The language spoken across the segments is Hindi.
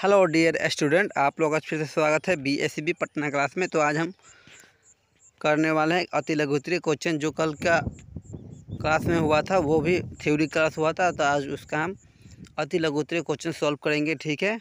हेलो डियर स्टूडेंट, आप लोगों का फिर से स्वागत है बीएससीबी पटना क्लास में। तो आज हम करने वाले हैं अति लघुत्तरीय क्वेश्चन। जो कल का क्लास में हुआ था वो भी थ्योरी क्लास हुआ था, तो आज उसका हम अति लघुत्तरीय क्वेश्चन सॉल्व करेंगे। ठीक है,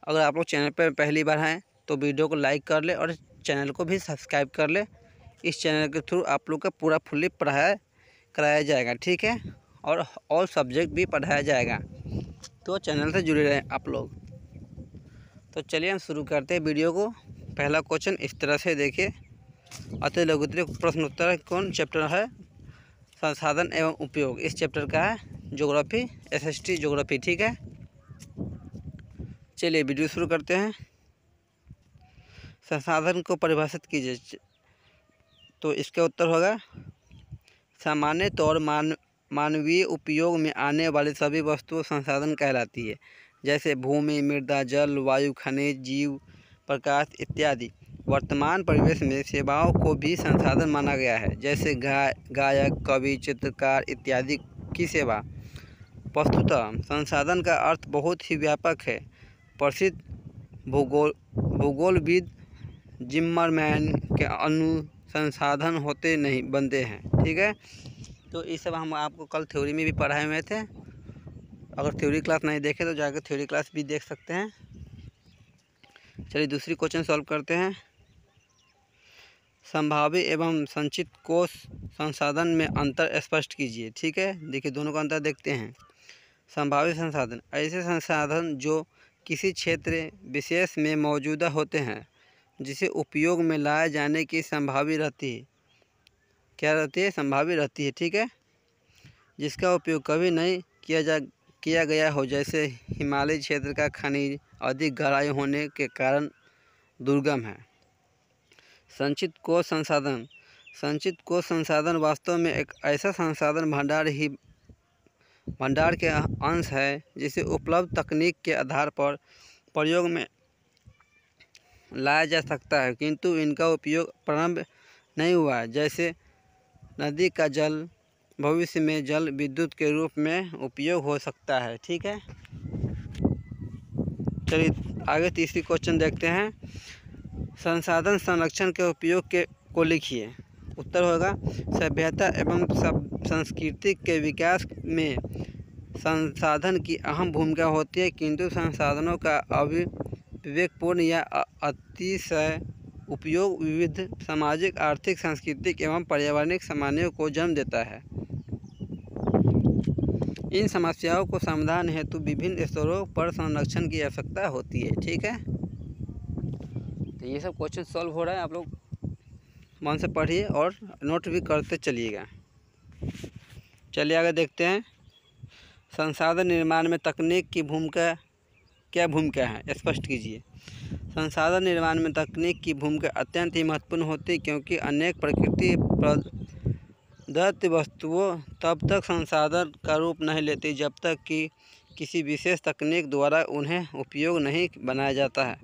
अगर आप लोग चैनल पर पहली बार हैं तो वीडियो को लाइक कर ले और चैनल को भी सब्सक्राइब कर ले। इस चैनल के थ्रू आप लोग का पूरा फुल्ली कराया जाएगा। ठीक है, और ऑल सब्जेक्ट भी पढ़ाया जाएगा, तो चैनल से जुड़े रहें आप लोग। तो चलिए हम शुरू करते हैं वीडियो को। पहला क्वेश्चन इस तरह से देखिए, अति लघुत्तरीय प्रश्नोत्तर कौन चैप्टर है? संसाधन एवं उपयोग। इस चैप्टर का है ज्योग्राफी, एसएसटी ज्योग्राफी। ठीक है, चलिए वीडियो शुरू करते हैं। संसाधन को परिभाषित कीजिए। तो इसका उत्तर होगा सामान्य तौर मानवीय उपयोग में आने वाली सभी वस्तुओं संसाधन कहलाती है, जैसे भूमि, मृदा, जल, वायु, खनिज, जीव, प्रकाश इत्यादि। वर्तमान परिवेश में सेवाओं को भी संसाधन माना गया है, जैसे गायक, कवि, चित्रकार इत्यादि की सेवा। वस्तुतः संसाधन का अर्थ बहुत ही व्यापक है। प्रसिद्ध भूगोलविद जिम्मरमैन के संसाधन होते नहीं बनते हैं। ठीक है, तो ये सब हम आपको कल थ्योरी में भी पढ़ाए हुए थे। अगर थ्योरी क्लास नहीं देखे तो जाकर थ्योरी क्लास भी देख सकते हैं। चलिए दूसरी क्वेश्चन सॉल्व करते हैं। संभाव्य एवं संचित कोश संसाधन में अंतर स्पष्ट कीजिए। ठीक है, देखिए दोनों का अंतर देखते हैं। संभाव्य संसाधन ऐसे संसाधन जो किसी क्षेत्र विशेष में मौजूदा होते हैं, जिसे उपयोग में लाए जाने की संभावना रहती है। क्या रहती है? संभावना रहती है। ठीक है, जिसका उपयोग कभी नहीं किया गया हो, जैसे हिमालय क्षेत्र का खनिज अधिक गहराई होने के कारण दुर्गम है। संचित कोश संसाधन। संचित कोश संसाधन वास्तव में एक ऐसा संसाधन भंडार के अंश है, जिसे उपलब्ध तकनीक के आधार पर प्रयोग में लाया जा सकता है, किंतु इनका उपयोग प्रारंभ नहीं हुआ है। जैसे नदी का जल भविष्य में जल विद्युत के रूप में उपयोग हो सकता है। ठीक है, चलिए आगे तीसरी क्वेश्चन देखते हैं। संसाधन संरक्षण के उपयोग को लिखिए। उत्तर होगा सभ्यता एवं संस्कृति के विकास में संसाधन की अहम भूमिका होती है, किंतु संसाधनों का अविवेकपूर्ण या अतिशय उपयोग विविध सामाजिक, आर्थिक, सांस्कृतिक एवं पर्यावरणिक समस्याओं को जन्म देता है। इन समस्याओं को समाधान हेतु विभिन्न स्तरों पर संरक्षण की आवश्यकता होती है। ठीक है, तो ये सब क्वेश्चन सॉल्व हो रहा है, आप लोग मन से पढ़िए और नोट भी करते चलिएगा। चलिए आगे देखते हैं। संसाधन निर्माण में तकनीक की क्या भूमिका है? स्पष्ट कीजिए। संसाधन निर्माण में तकनीक की भूमिका अत्यंत ही महत्वपूर्ण होती है, क्योंकि अनेक प्रकृति प्रदत्त वस्तुओं तब तक संसाधन का रूप नहीं लेती जब तक कि किसी विशेष तकनीक द्वारा उन्हें उपयोग नहीं बनाया जाता है।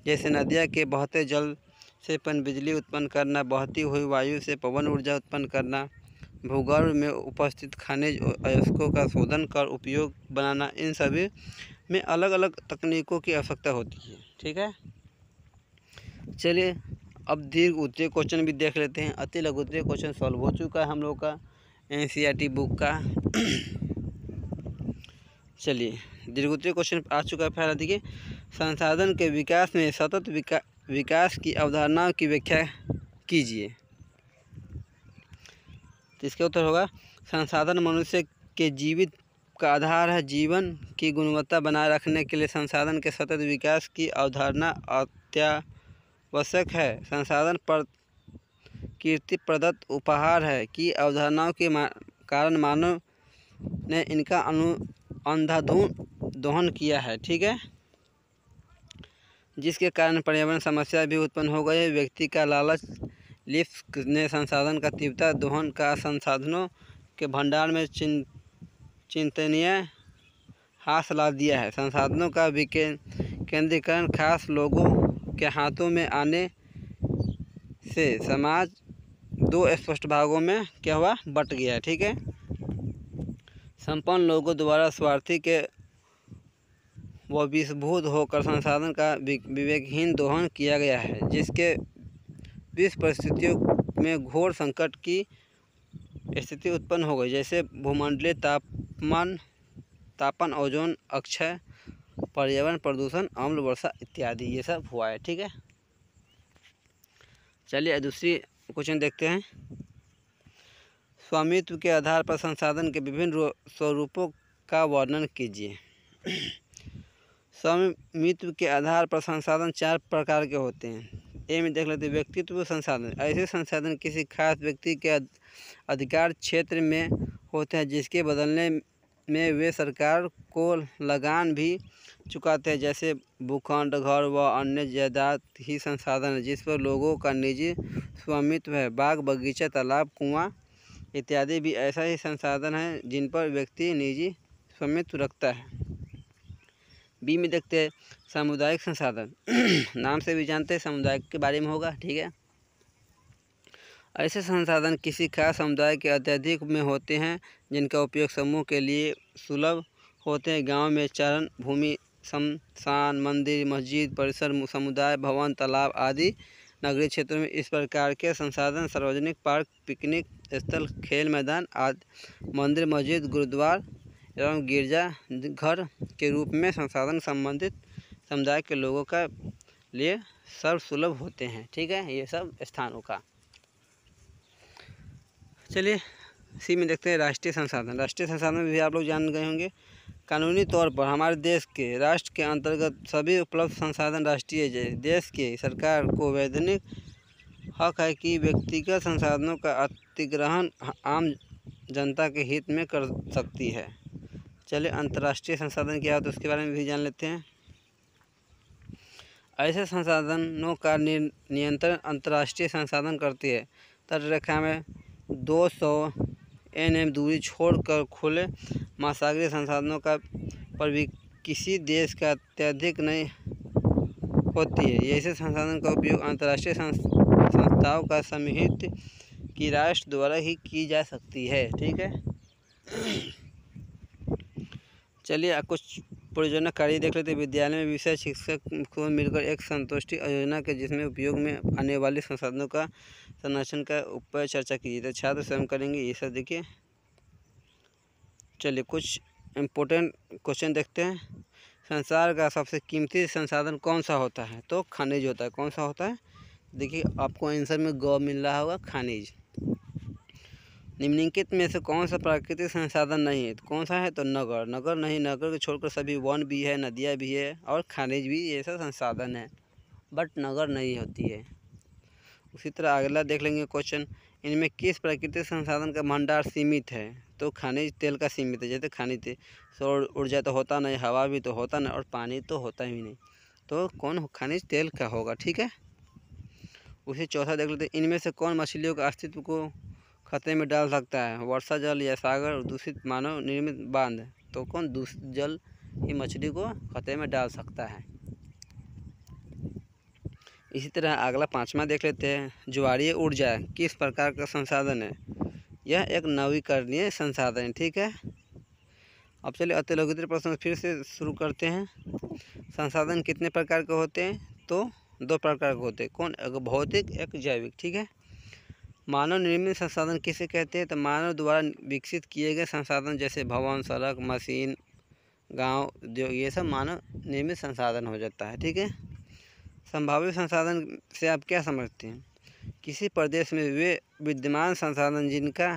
जैसे नदियाँ के बहते जल से बिजली उत्पन्न करना, बहती हुई वायु से पवन ऊर्जा उत्पन्न करना, भूगर्भ में उपस्थित खनिज अयस्कों का शोधन कर उपयोग बनाना, इन सभी में अलग अलग तकनीकों की आवश्यकता होती है। ठीक है, चलिए अब दीर्घ उत्तरीय क्वेश्चन भी देख लेते हैं। अति लघुत्तरीय क्वेश्चन सॉल्व हो चुका है हम लोग का एनसीईआरटी बुक का। चलिए दीर्घ उत्तरीय क्वेश्चन आ चुका है। पहला देखिए, संसाधन के विकास में सतत विकास की अवधारणा की व्याख्या कीजिए। तो इसका उत्तर होगा संसाधन मनुष्य के जीवित का आधार है। जीवन की गुणवत्ता बनाए रखने के लिए संसाधन के सतत विकास की अवधारणा अत्यावश्यक है। संसाधन प्रकृति प्रदत्त उपहार है की अवधारणाओं के कारण मानव ने इनका अंधाधुंध दोहन किया है। ठीक है, जिसके कारण पर्यावरण समस्या भी उत्पन्न हो गई है। व्यक्ति का लालच लिप्स ने संसाधन का तीव्रता दोहन का संसाधनों के भंडार में चिंतनीय ह्रास ला दिया है। संसाधनों का केंद्रीकरण खास लोगों के हाथों में आने से समाज दो स्पष्ट भागों में क्या हुआ? बट गया। ठीक है, संपन्न लोगों द्वारा स्वार्थी के वह विषभूत होकर संसाधन का विवेकहीन दोहन किया गया है, जिसके विष परिस्थितियों में घोर संकट की स्थिति उत्पन्न हो गई, जैसे भूमंडलीय तापन, ओजोन क्षय, पर्यावरण प्रदूषण, अम्ल वर्षा इत्यादि ये सब हुआ है। ठीक है, चलिए दूसरी क्वेश्चन देखते हैं। स्वामित्व के आधार पर संसाधन के विभिन्न स्वरूपों का वर्णन कीजिए। स्वामित्व के आधार पर संसाधन 4 प्रकार के होते हैं। ए में देख लेते हैं व्यक्तित्व संसाधन। ऐसे संसाधन किसी खास व्यक्ति के अधिकार क्षेत्र में होते हैं, जिसके बदलने में वे सरकार को लगान भी चुकाते हैं, जैसे भूखंड, घर व अन्य जायदाद ही संसाधन है जिस पर लोगों का निजी स्वामित्व है। बाग, बगीचा, तालाब, कुआं इत्यादि भी ऐसा ही संसाधन है जिन पर व्यक्ति निजी स्वामित्व रखता है। बी में देखते हैं सामुदायिक संसाधन। नाम से भी जानते हैं सामुदायिक के बारे में होगा। ठीक है, ऐसे संसाधन किसी खास समुदाय के अत्यधिक में होते हैं, जिनका उपयोग समूह के लिए सुलभ होते हैं। गांव में चारण भूमि, शमशान, मंदिर, मस्जिद, परिसर, समुदाय भवन, तालाब आदि नगरीय क्षेत्रों में इस प्रकार के संसाधन सार्वजनिक पार्क, पिकनिक स्थल, खेल मैदान आदि, मंदिर, मस्जिद, गुरुद्वार एवं गिरजा घर के रूप में संसाधन संबंधित समुदाय के लोगों का लिए सर्वसुलभ होते हैं। ठीक है, ये सब स्थानों का। चलिए सी में देखते हैं राष्ट्रीय संसाधन। राष्ट्रीय संसाधन भी आप लोग जान गए होंगे। कानूनी तौर पर हमारे देश के राष्ट्र के अंतर्गत सभी उपलब्ध संसाधन राष्ट्रीय है। देश की सरकार को वैधानिक हक है कि व्यक्तिगत संसाधनों का अतिग्रहण आम जनता के हित में कर सकती है। चलिए अंतर्राष्ट्रीय संसाधन क्या होता है उसके बारे में भी जान लेते हैं। ऐसे संसाधनों का नियंत्रण अंतर्राष्ट्रीय संसाधन करती है। तटरेखा में 200 nm दूरी छोड़कर खुले महासागरीय संसाधनों का पर भी किसी देश का अत्यधिक नहीं होती है। ऐसे संसाधन का उपयोग अंतर्राष्ट्रीय संस्थाओं का समूहित की राष्ट्र द्वारा ही की जा सकती है। ठीक है, चलिए कुछ परियोजना कार्य देख लेते हैं। विद्यालय में विषय शिक्षक को मिलकर एक संतुष्टि योजना के जिसमें उपयोग में आने वाले संसाधनों का संरक्षण का ऊपर चर्चा कीजिए। तो छात्र स्वयं करेंगे ये सब। देखिए चलिए कुछ इम्पोर्टेंट क्वेश्चन देखते हैं। संसार का सबसे कीमती संसाधन कौन सा होता है? तो खनिज होता है। कौन सा होता है? देखिए आपको आंसर में ग मिल रहा होगा, खनिज। निम्नलिखित में से कौन सा प्राकृतिक संसाधन नहीं है? तो कौन सा है? तो नगर। नगर नहीं, नगर को छोड़कर सभी वन भी है, नदियाँ भी है और खनिज भी, ये सब संसाधन है, बट नगर नहीं होती है। उसी तरह अगला देख लेंगे क्वेश्चन, इनमें किस प्राकृतिक संसाधन का भंडार सीमित है? तो खनिज तेल का सीमित है। जैसे खनिज सौर ऊर्जा तो होता नहीं, हवा भी तो होता नहीं और पानी तो होता ही नहीं, तो कौन खनिज तेल का होगा। ठीक है, उसी चौथा देख लेते हैं, इनमें से कौन मछलियों के अस्तित्व को खतरे में डाल सकता है? वर्षा जल या सागर, दूषित मानव निर्मित बांध। तो कौन दूषित जल ही मछली को खतरे में डाल सकता है। इसी तरह अगला पांचवा देख लेते हैं, ज्वारीय ऊर्जा किस प्रकार का संसाधन है? यह एक नवीकरणीय संसाधन है। ठीक है, अब चलिए अतिलघुतर प्रश्न फिर से शुरू करते हैं। संसाधन कितने प्रकार के होते हैं? तो 2 प्रकार के होते हैं। कौन? एक भौतिक, एक जैविक। ठीक है, मानव निर्मित संसाधन किसे कहते हैं? तो मानव द्वारा विकसित किए गए संसाधन जैसे भवन, सड़क, मशीन, गांव, उद्योग, ये सब मानव निर्मित संसाधन हो जाता है। ठीक है, संभावित संसाधन से आप क्या समझते हैं? किसी प्रदेश में वे विद्यमान संसाधन जिनका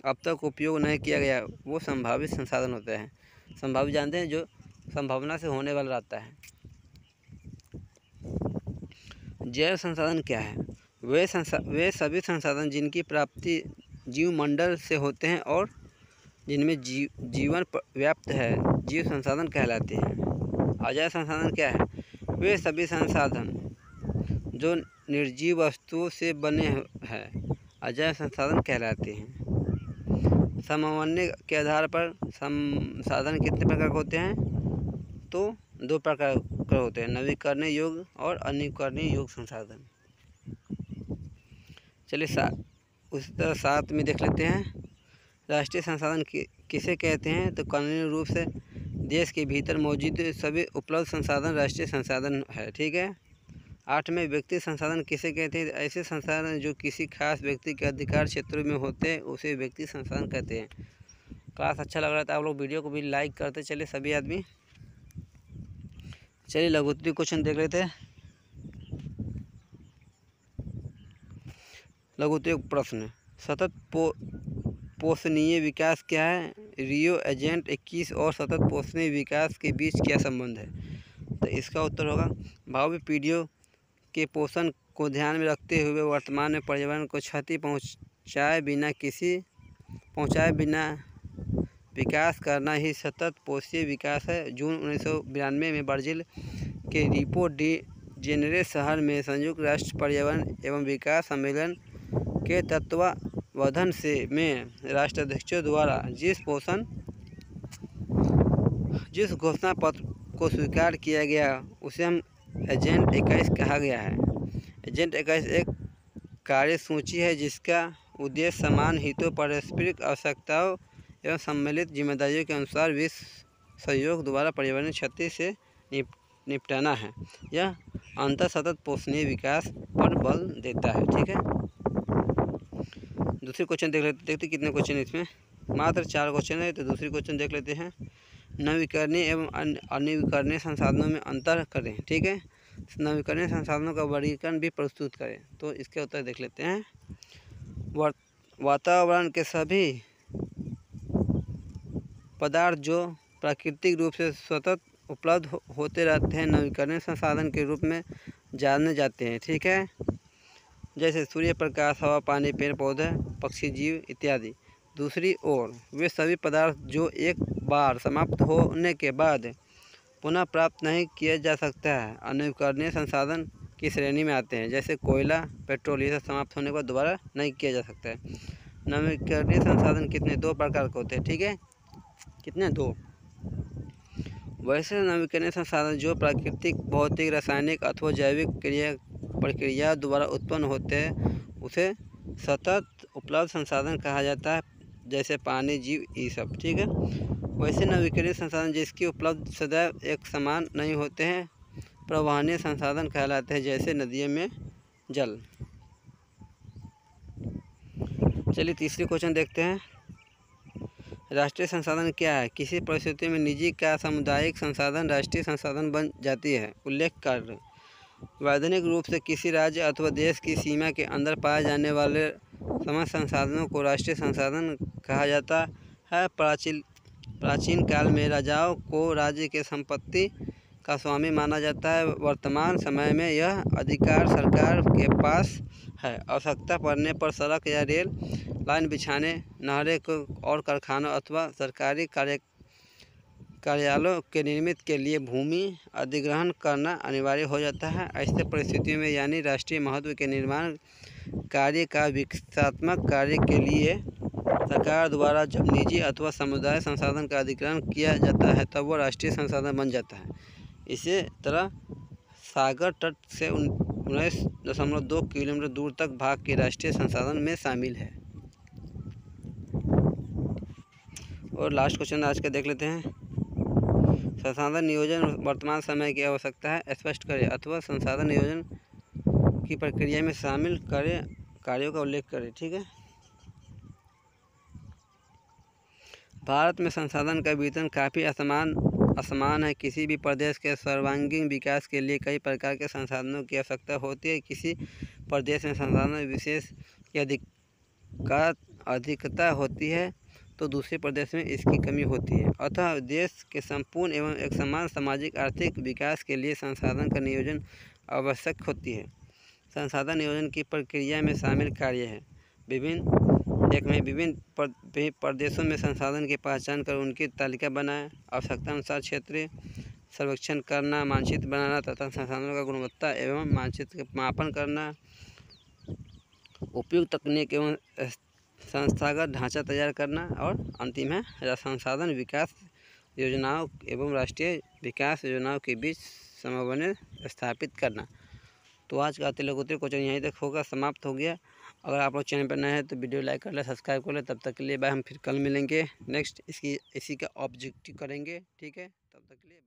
अब तक उपयोग नहीं किया गया वो संभावित संसाधन होते हैं। संभावित जानते हैं, जो संभावना से होने वाला रहता है। जैव संसाधन क्या है? वे सभी संसाधन जिनकी प्राप्ति जीवमंडल से होते हैं और जिनमें जीवन व्याप्त है, जीव संसाधन कहलाते हैं। अजैव संसाधन क्या है? वे सभी संसाधन जो निर्जीव वस्तुओं से बने हैं, अजैव संसाधन कहलाते हैं। समन्वय के आधार पर संसाधन कितने प्रकार के होते हैं? तो 2 प्रकार के होते हैं, नवीकरणीय योग्य और अनवीकरणीय योग्य संसाधन। चलिए उसी तरह 7 में देख लेते हैं, राष्ट्रीय संसाधन किसे कहते हैं? तो कानूनी रूप से देश के भीतर मौजूद सभी उपलब्ध संसाधन राष्ट्रीय संसाधन है। ठीक है। 8 में व्यक्ति संसाधन किसे कहते हैं? ऐसे संसाधन जो किसी खास व्यक्ति के अधिकार क्षेत्रों में होते हैं उसे व्यक्ति संसाधन कहते हैं। क्लास अच्छा लग रहा था आप लोग वीडियो को भी लाइक करते चले सभी आदमी। चलिए लघुत्तरीय क्वेश्चन देख लेते हैं। लघुत्तरीय प्रश्न, सतत पोषणीय विकास क्या है? रियो एजेंट 21 और सतत पोषणीय विकास के बीच क्या संबंध है? तो इसका उत्तर होगा भावी पीढ़ियों के पोषण को ध्यान में रखते हुए वर्तमान में पर्यावरण को क्षति पहुंचाए बिना विकास करना ही सतत पोषणीय विकास है। जून 1992 में ब्राज़ील के रियो डी जेनेरो शहर में संयुक्त राष्ट्र पर्यावरण एवं विकास सम्मेलन के तत्वावधान में राष्ट्राध्यक्षों द्वारा जिस घोषणा पत्र को स्वीकार किया गया उसे हम एजेंडा 21 कहा गया है। एजेंडा 21 एक कार्यसूची है जिसका उद्देश्य समान हितों, पारस्परिक आवश्यकताओं एवं सम्मिलित जिम्मेदारियों के अनुसार विश्व सहयोग द्वारा पर्यावरणीय क्षति से निपटाना है। यह अंतर सतत पोषणीय विकास पर बल देता है। ठीक है। दूसरी क्वेश्चन देखते कितने क्वेश्चन इसमें, मात्र 4 क्वेश्चन है। तो दूसरी क्वेश्चन देख लेते हैं। नवीकरणीय एवं अनवीकरणीय संसाधनों में अंतर करें। ठीक है। नवीकरणीय संसाधनों का वर्गीकरण भी प्रस्तुत करें। तो इसके उत्तर देख लेते हैं। वातावरण के सभी पदार्थ जो प्राकृतिक रूप से सतत उपलब्ध होते रहते हैं नवीकरणीय संसाधन के रूप में जाने जाते हैं। ठीक है। जैसे सूर्य प्रकाश, हवा, पानी, पेड़ पौधे, पक्षी, जीव इत्यादि। दूसरी ओर वे सभी पदार्थ जो एक बार समाप्त होने के बाद पुनः प्राप्त नहीं किया जा सकता है अनवीकरणीय संसाधन की श्रेणी में आते हैं। जैसे कोयला, पेट्रोल, ये सब समाप्त होने के बाद दोबारा नहीं किया जा सकता है। नवीकरणीय संसाधन कितने? 2 प्रकार के होते हैं। ठीक है। कितने? 2। वैसे नवीकरणीय संसाधन जो प्राकृतिक, भौतिक, रासायनिक अथवा जैविक प्रक्रिया द्वारा उत्पन्न होते हैं उसे सतत उपलब्ध संसाधन कहा जाता है, जैसे पानी, जीव, ये सब। ठीक है। वैसे नवीकरणीय संसाधन जिसकी उपलब्ध सदैव एक समान नहीं होते हैं प्रवाहनीय संसाधन कहलाते हैं, जैसे नदियों में जल। चलिए तीसरी क्वेश्चन देखते हैं। राष्ट्रीय संसाधन क्या है? किसी परिस्थिति में निजी का सामुदायिक संसाधन राष्ट्रीय संसाधन बन जाती है। उल्लेख कर वैधानिक रूप से किसी राज्य अथवा देश की सीमा के अंदर पाए जाने वाले समस्त संसाधनों को राष्ट्रीय संसाधन कहा जाता है। प्राचीन काल में राजाओं को राज्य के संपत्ति का स्वामी माना जाता है। वर्तमान समय में यह अधिकार सरकार के पास है। आवश्यकता पड़ने पर सड़क या रेल लाइन बिछाने, नहरें को और कारखानों अथवा सरकारी कार्यालयों के निर्मित के लिए भूमि अधिग्रहण करना अनिवार्य हो जाता है। ऐसे परिस्थितियों में यानी राष्ट्रीय महत्व के निर्माण कार्य का विकासात्मक कार्य के लिए सरकार द्वारा जब निजी अथवा समुदाय संसाधन का अधिग्रहण किया जाता है तब वह राष्ट्रीय संसाधन बन जाता है। इसी तरह सागर तट से 19.2 किलोमीटर दूर तक भाग के राष्ट्रीय संसाधन में शामिल है। और लास्ट क्वेश्चन आज का देख लेते हैं। संसाधन नियोजन वर्तमान समय की आवश्यकता है स्पष्ट करें अथवा संसाधन नियोजन की प्रक्रिया में शामिल करें कार्यों का उल्लेख करें। ठीक है। भारत में संसाधन का वितरण काफ़ी असमान है। किसी भी प्रदेश के सर्वांगीण विकास के लिए कई प्रकार के संसाधनों की आवश्यकता होती है। किसी प्रदेश में संसाधन विशेष की अधिकता होती है तो दूसरे प्रदेश में इसकी कमी होती है। अतः देश के संपूर्ण एवं एक समान सामाजिक आर्थिक विकास के लिए संसाधन का नियोजन आवश्यक होती है। संसाधन नियोजन की प्रक्रिया में शामिल कार्य है विभिन्न प्रदेशों में संसाधन की पहचान कर उनकी तालिका बनाएं, आवश्यकता अनुसार क्षेत्रीय सर्वेक्षण करना, मानचित्र बनाना तथा संसाधनों का गुणवत्ता एवं मानचित्र का मापन करना, उपयुक्त तकनीक एवं संस्थागत ढांचा तैयार करना और अंतिम है संसाधन विकास योजनाओं एवं राष्ट्रीय विकास योजनाओं के बीच समन्वय स्थापित करना। तो आज का लघुत्तरीय क्वेश्चन यहीं तक होगा, समाप्त हो गया। अगर आप लोग चैनल पर नए हैं तो वीडियो लाइक कर ले, सब्सक्राइब कर ले। तब तक के लिए बाय। हम फिर कल मिलेंगे नेक्स्ट इसी का ऑब्जेक्टिव करेंगे, ठीक है। तब तक के लिए बाय।